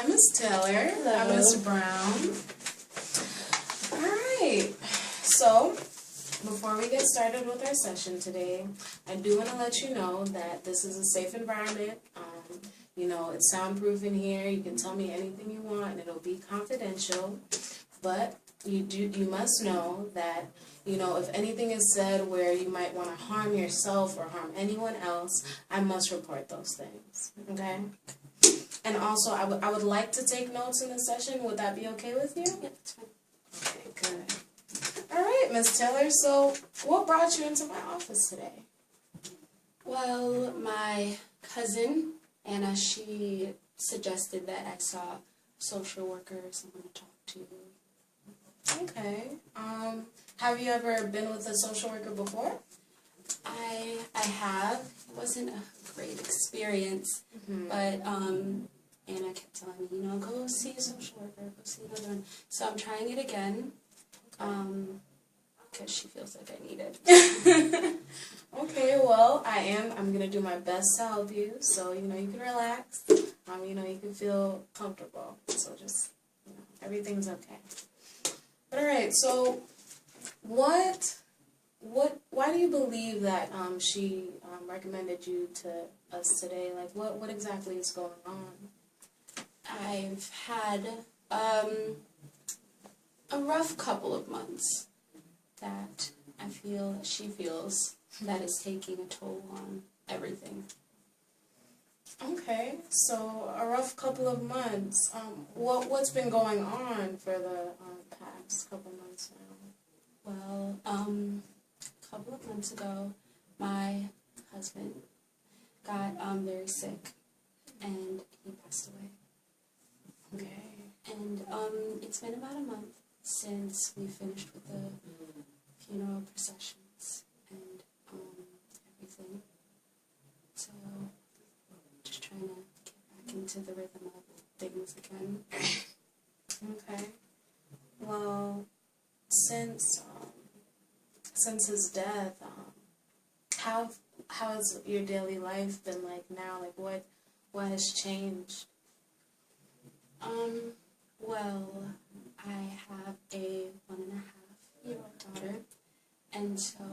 Hi, Miss Taylor. Hello. I'm Mr. Brown. All right. So, before we get started with our session today, I do want to let you know that this is a safe environment. It's soundproof in here. You can tell me anything you want, and it'll be confidential. But you must know that, if anything is said where you might want to harm yourself or harm anyone else, I must report those things. Okay? And also, I would like to take notes in the session. Would that be okay with you? Yeah, that's fine. Okay, good. All right, Miss Taylor. So, what brought you into my office today? Well, my cousin, Anna, she suggested that I saw a social worker, someone to talk to. Okay. Have you ever been with a social worker before? I have. It wasn't a great experience, Mm-hmm. but Anna kept telling me, go see a social worker, go see another one. So I'm trying it again, because she feels like I need it. Okay, well, I'm going to do my best to help you, so, you can relax, you can feel comfortable, so just, everything's okay. But all right, so why do you believe that she recommended you to us today? Like, what exactly is going on? I've had a rough couple of months that I feel she feels that is taking a toll on everything. Okay, so a rough couple of months. What's been going on for the past couple months now? Well, a couple of months ago, my husband got very sick, and he passed away. Okay. And it's been about a month since we finished with the funeral processions and everything. So, just trying to get back into the rhythm of things again. Okay. Well, since his death, how has your daily life been like now? Like, what has changed? Well, I have a 1.5-year-old daughter, and so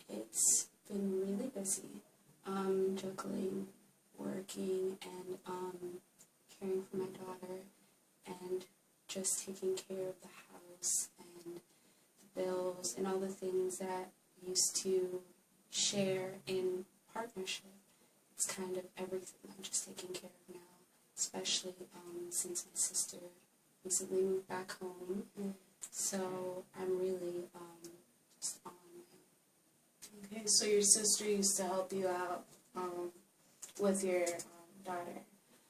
it's been really busy, juggling, working, and caring for my daughter, and just taking care of the house and the bills and all the things that we used to share in partnership. It's kind of everything I'm just taking care of now, especially since my sister recently moved back home. Mm. So I'm really just on my Okay, so your sister used to help you out with your daughter.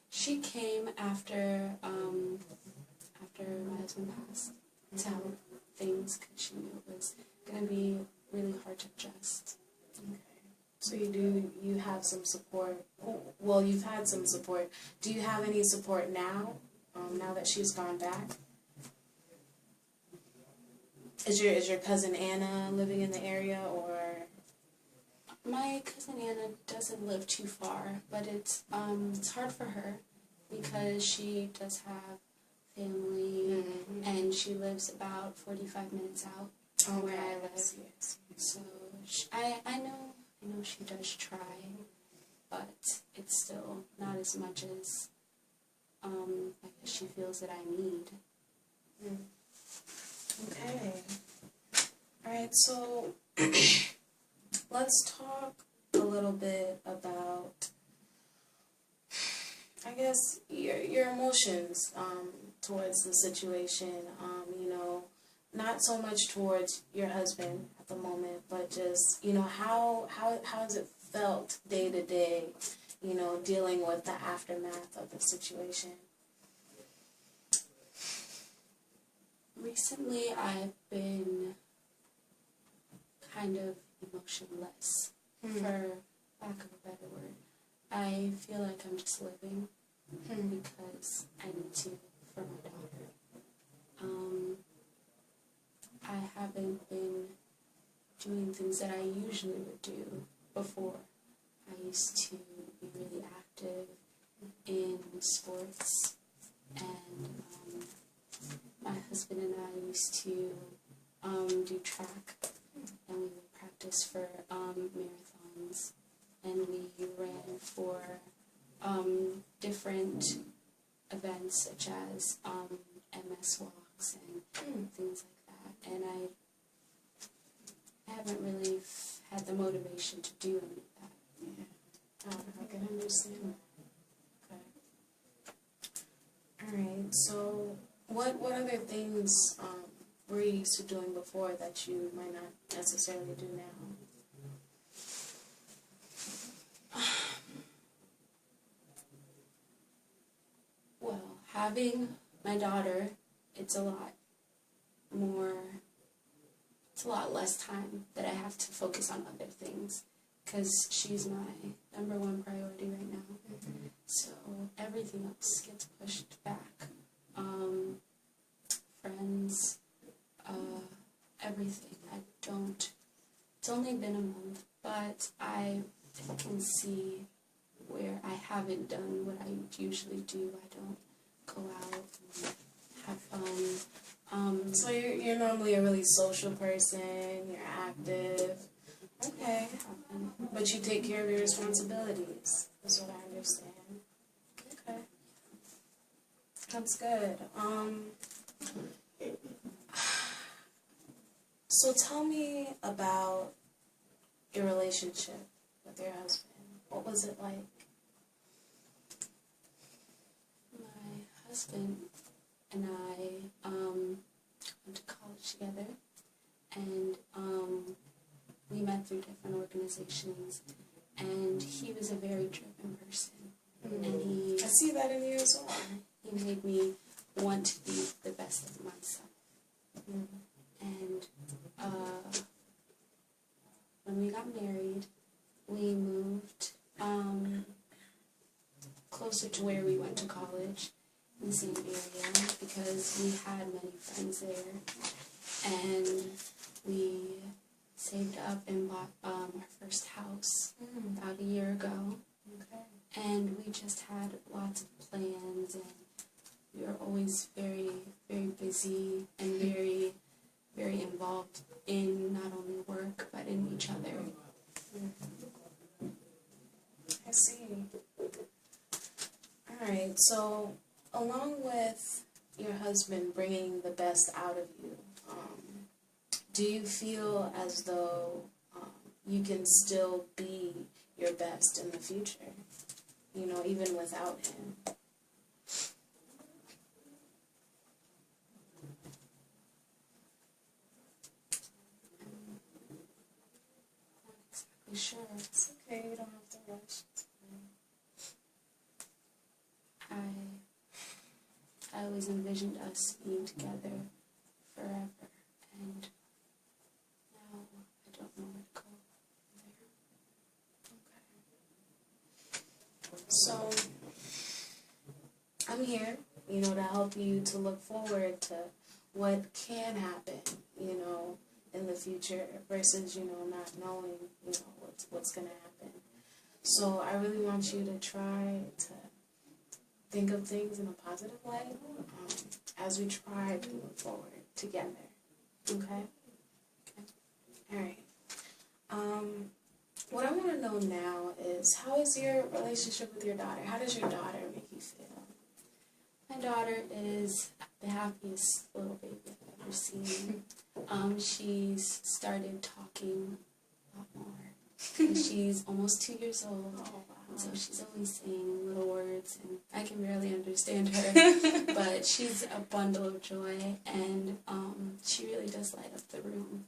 She came after my husband passed to help things because she knew it was going to be really hard to adjust. Okay. So you have some support. Well, you've had some support. Do you have any support now? Now that she's gone back? Is your cousin Anna living in the area, or? My cousin Anna doesn't live too far, but it's hard for her because she does have family, and she lives about 45 minutes out from where I live. Yes. So I know she does try, but it's still not as much as I guess she feels that I need. Okay. All right. So let's talk a little bit about, I guess, your emotions towards the situation. Not so much towards your husband at the moment, but just how has it felt day to day, dealing with the aftermath of the situation. Recently, I've been kind of emotionless, for lack of a better word. I feel like I'm just living because I need to for my daughter. I haven't been doing things that I usually would do before. I used to be really active in sports and used to do track, and we would practice for marathons, and we ran for different events such as MS walks and things like that. And I haven't really had the motivation to do any of that. Yeah, I can understand that. Okay. All right. So, what other things were you used to doing before that you might not necessarily do now? Well, having my daughter, it's a lot less time that I have to focus on other things, because she's my number one priority right now. Mm-hmm. So everything else gets pushed back. Friends, everything. It's only been a month, but I can see where I haven't done what I usually do. I don't go out and have fun. So you're normally a really social person, you're active. Okay. But you take care of your responsibilities, is what I understand. Okay. That's good. So tell me about your relationship with your husband. What was it like? My husband and I went to college together, and we met through different organizations, and he was a very driven person. Mm-hmm. And I see that in you as well. He made me want to be the best of myself. Mm-hmm. And when we got married, we moved closer to where we went to college, in the same area, because we had many friends there, and we saved up and bought our first house about a year ago. Okay. And we just had lots of plans, and we were always very, very busy and very, very involved in not only work, but in each other. I see. All right, so along with your husband bringing the best out of you, do you feel as though you can still be your best in the future, even without him? Sure. It's okay, you don't have to rush. I always envisioned us being together forever, and now I don't know where to go there. Okay. So, I'm here, to help you to look forward to what can happen, in the future versus, not knowing, what's going to happen. So I really want you to try to think of things in a positive light as we try to move forward together. Okay? All right. What I want to know now is, how is your relationship with your daughter? How does your daughter make you feel? My daughter is the happiest little baby I've ever seen. She's started talking a lot more. She's almost 2 years old, so she's always saying little words, and I can barely understand her. But she's a bundle of joy, and she really does light up the room.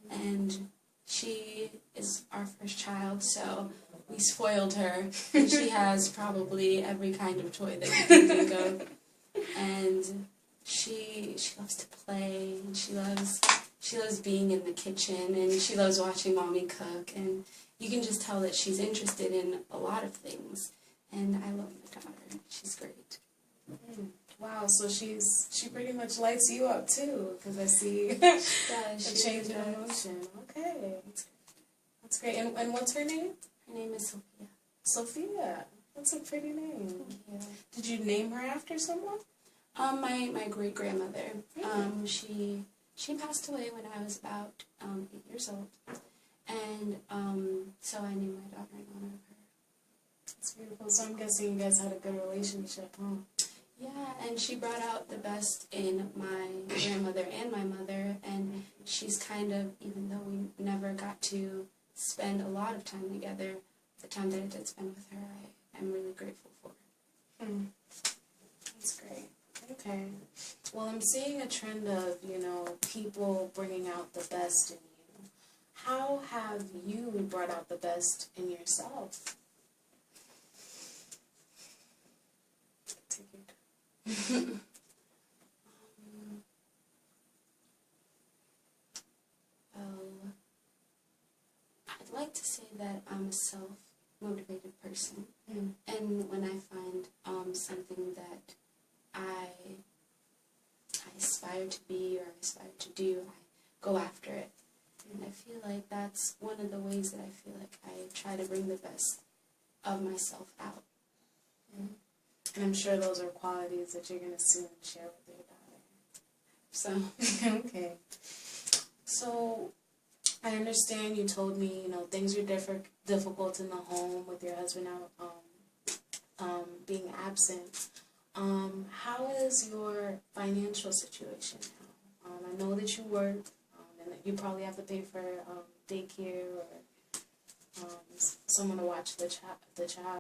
And she is our first child, so we spoiled her, and she has probably every kind of toy that you can think of. And she loves to play, and she loves being in the kitchen, and she loves watching Mommy cook, and you can just tell that she's interested in a lot of things. And I love my daughter. She's great. Wow, so she pretty much lights you up too, because I see a change in emotion. Okay, that's great. And what's her name? Her name is Sophia. Sophia. That's a pretty name. Thank you. Did you name her after someone? My great grandmother. Really? She passed away when I was about 8 years old, and so I named my daughter in honor of her. That's beautiful. So I'm guessing you guys had a good relationship, huh? Yeah, and she brought out the best in my grandmother and my mother, and she's kind of, even though we never got to spend a lot of time together, the time that I did spend with her, I'm really grateful for. Mm. That's great. Okay. Well, I'm seeing a trend of, people bringing out the best in you. How have you brought out the best in yourself? Take your time. Well, I'd like to say that I'm a self-motivated person, and when I find something that I aspire to be or I aspire to do, I go after it. And I feel like that's one of the ways that I feel like I try to bring the best of myself out. And I'm sure those are qualities that you're going to soon share with your daughter. So, Okay. So, I understand you told me, things are difficult in the home with your husband out, being absent. How is your financial situation now? I know that you work, and that you probably have to pay for daycare or someone to watch the child.